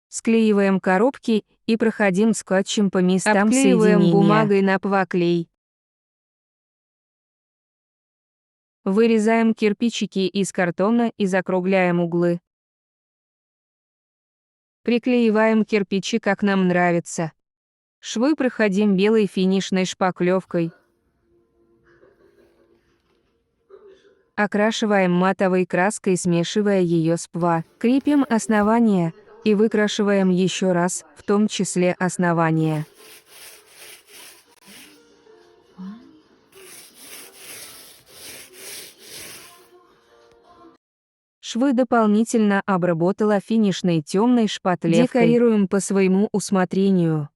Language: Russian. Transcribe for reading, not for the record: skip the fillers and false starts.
Склеиваем коробки и проходим скотчем по местам Обклеиваем соединения. бумагой на ПВА-клей. Вырезаем кирпичики из картона и закругляем углы. Приклеиваем кирпичи, как нам нравится. Швы проходим белой финишной шпаклевкой. Окрашиваем матовой краской, смешивая ее с ПВА. Крепим основание и выкрашиваем еще раз, в том числе основание. Швы дополнительно обработала финишной темной шпатлевкой. Декорируем по своему усмотрению.